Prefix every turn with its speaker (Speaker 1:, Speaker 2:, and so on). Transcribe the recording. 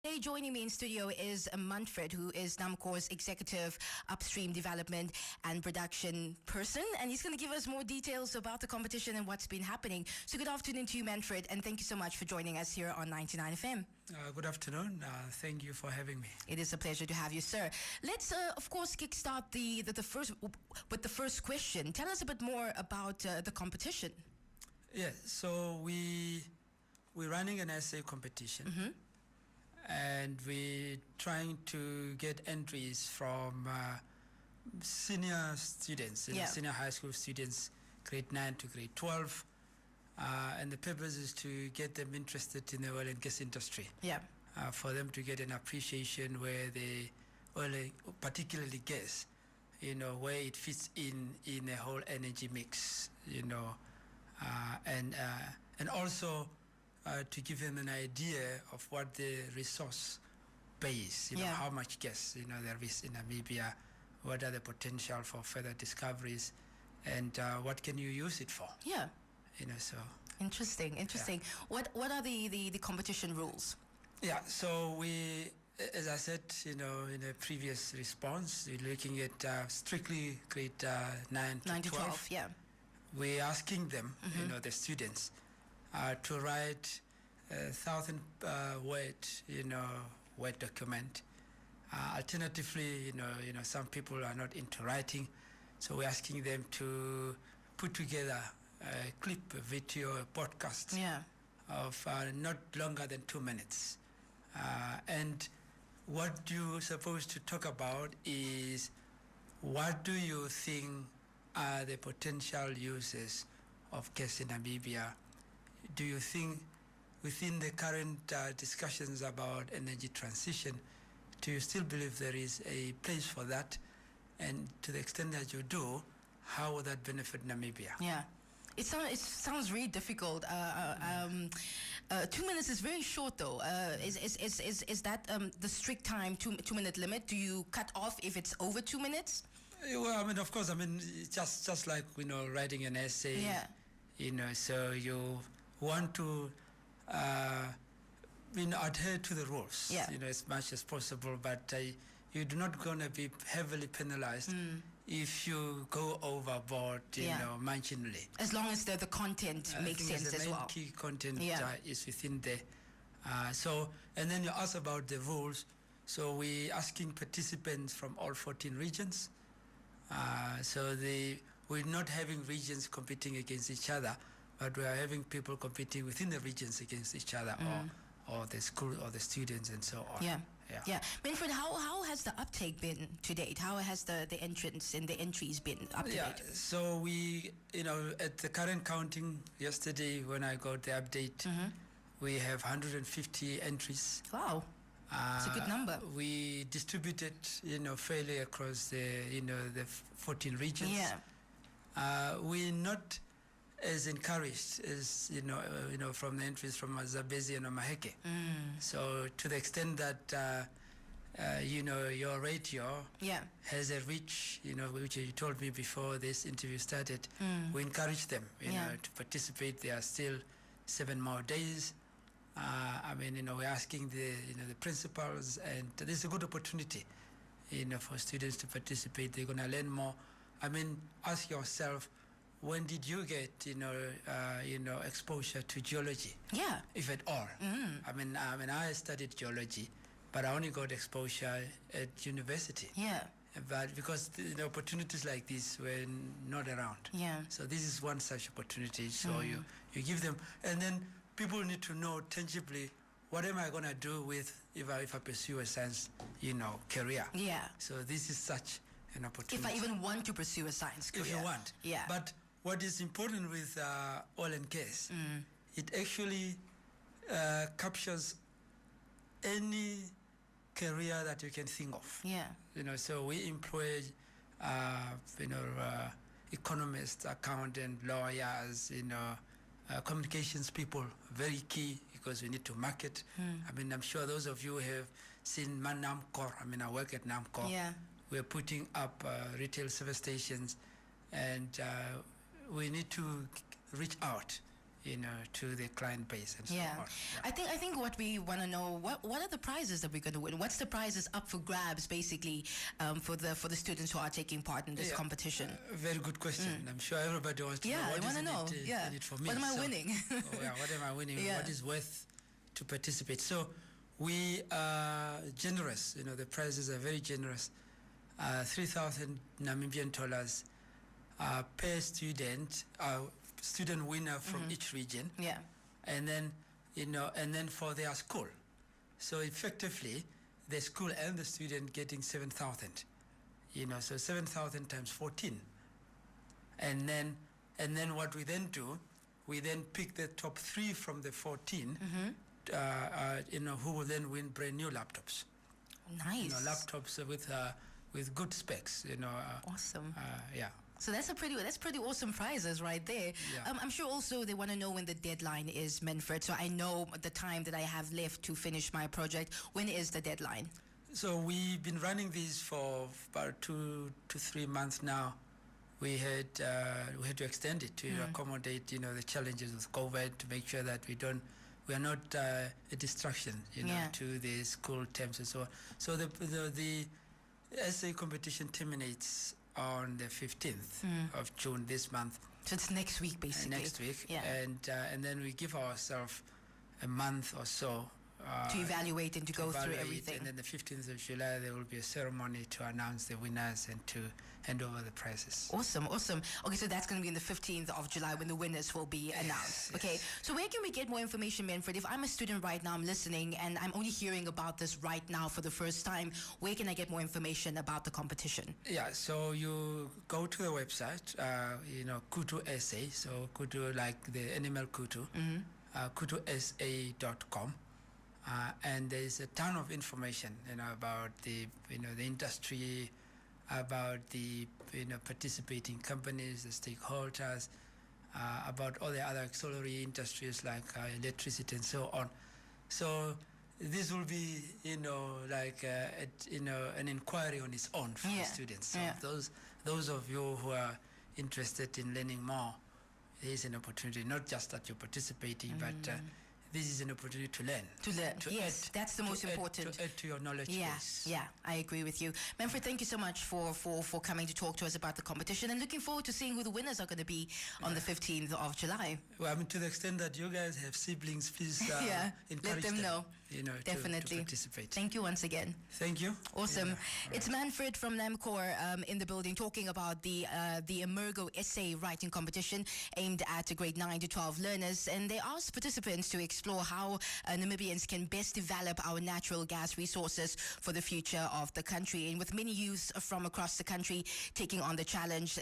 Speaker 1: Today, joining me in studio is Manfriedt, who is NAMCOR's Executive Upstream Development and Production person, and he's going to give us more details about the competition and what's been happening. So good afternoon to you, Manfriedt, and thank you so much for joining us here on 99 FM.
Speaker 2: Good afternoon. Thank you for having me.
Speaker 1: It is a pleasure to have you, sir. Let's, of course, kickstart with the first question. Tell us a bit more about the competition.
Speaker 2: Yeah, so we're running an essay competition. And we're trying to get entries from senior students, senior high school students, grade 9 to grade 12. And the purpose is to get them interested in the oil and gas industry. For them to get an appreciation where the oil, particularly gas, where it fits in a whole energy mix, and also to give them an idea of what the resource base, how much gas, there is in Namibia, what are the potential for further discoveries, and what can you use it for? So.
Speaker 1: Interesting. Yeah. What are the competition rules?
Speaker 2: Yeah, so we, as I said, in a previous response, we're looking at strictly grade 9 to 12. We're asking them, the students, to write 1,000 word document. Alternatively, some people are not into writing, so we're asking them to put together a clip, a video, a podcast of not longer than 2 minutes. And what you're supposed to talk about is, what do you think are the potential uses of gas in Namibia? Do you think within the current discussions about energy transition, do you still believe there is a place for that? And to the extent that you do, how will that benefit Namibia?
Speaker 1: It sounds really difficult. 2 minutes is very short, though. Is that the strict time, 2 minute limit? Do you cut off if it's over 2 minutes?
Speaker 2: Well, I mean, of course, just like, writing an essay, so you want to adhere to the rules, as much as possible, but you're not going to be heavily penalized if you go overboard, marginally.
Speaker 1: As long as the content makes sense as well.
Speaker 2: The key content is within there. And then you ask about the rules. So we're asking participants from all 14 regions. We're not having regions competing against each other, but we are having people competing within the regions against each other, or the school or the students and so on.
Speaker 1: Manfriedt, how has the uptake been to date? How has the entrance and the entries been up to date?
Speaker 2: So we, at the current counting yesterday when I got the update, we have 150 entries.
Speaker 1: Wow. It's a good number.
Speaker 2: We distributed, fairly across the 14 regions. We're not as encouraged as from the entries from Zambezi and Maheke. So to the extent that your radio has a reach, which you told me before this interview started, we encourage them to participate. There are still 7 more days. We're asking the principals, and this is a good opportunity for students to participate. They're going to learn more. Ask yourself, when did you get exposure to geology? If at all. I studied geology, but I only got exposure at university. But because the opportunities like this were not around. So this is one such opportunity. So you give them, and then people need to know tangibly, what am I going to do with if I pursue a science career? So this is such an opportunity.
Speaker 1: If I even want to pursue a science career.
Speaker 2: If you want. But what is important with oil and gas, it actually captures any career that you can think of. So we employ economists, accountants, lawyers, communications people, very key, because we need to market. I'm sure those of you have seen NAMCOR. I work at NAMCOR. We're putting up retail service stations, and we need to reach out to the client base and so on.
Speaker 1: Yeah. I think what we want to know, what are the prizes that we're going to win? What's the prizes up for grabs, basically, for the students who are taking part in this competition?
Speaker 2: Very good question. I'm sure everybody wants to know what is in it for me.
Speaker 1: What am I winning?
Speaker 2: What am I winning? What is worth to participate? So we are generous. The prizes are very generous. 3,000 Namibian dollars per student. Student winner from each region, and then for their school. So effectively, the school and the student getting 7,000. So 7,000 times 14, and then what we then do, we then pick the top 3 from the 14, who will then win brand new laptops.
Speaker 1: Nice.
Speaker 2: Laptops with good specs.
Speaker 1: Awesome.
Speaker 2: Yeah.
Speaker 1: So that's pretty awesome prizes right there.
Speaker 2: Yeah.
Speaker 1: I'm sure also they want to know when the deadline is, Manfriedt. So I know the time that I have left to finish my project. When is the deadline?
Speaker 2: So we've been running these for about 2 to 3 months now. We had to extend it to accommodate the challenges with COVID, to make sure that we are not a distraction to the school terms and so on. So the essay competition terminates on the 15th of June this month.
Speaker 1: So it's next week, basically.
Speaker 2: Next week, and then we give ourselves a month or so
Speaker 1: to evaluate and to go through everything.
Speaker 2: And then the 15th of July, there will be a ceremony to announce the winners and to hand over the prizes.
Speaker 1: Awesome. Okay, so that's going to be on the 15th of July when the winners will be announced. Okay, so where can we get more information, Manfriedt? If I'm a student right now, I'm listening, and I'm only hearing about this right now for the first time, where can I get more information about the competition?
Speaker 2: Yeah, so you go to the website, Kutu Essay, so Kutu like the animal Kutu, kutusa.com. And there's a ton of information, about the industry, about the participating companies, the stakeholders, about all the other auxiliary industries like electricity and so on. So this will be an inquiry on its own for the students. So those of you who are interested in learning more, there is an opportunity, not just that you're participating, but this is an opportunity to learn.
Speaker 1: Yes, that's the most important.
Speaker 2: To add to your knowledge base.
Speaker 1: Yeah, I agree with you. Manfriedt, thank you so much for coming to talk to us about the competition, and looking forward to seeing who the winners are going to be on the 15th of July.
Speaker 2: Well, to the extent that you guys have siblings, please encourage
Speaker 1: let them know.
Speaker 2: Definitely. To participate.
Speaker 1: Thank you once again.
Speaker 2: Thank you.
Speaker 1: Awesome. It's Manfriedt from NAMCOR in the building, talking about the Emergo Essay Writing Competition aimed at grade 9 to 12 learners, and they asked participants to explore how Namibians can best develop our natural gas resources for the future of the country. And with many youths from across the country taking on the challenge,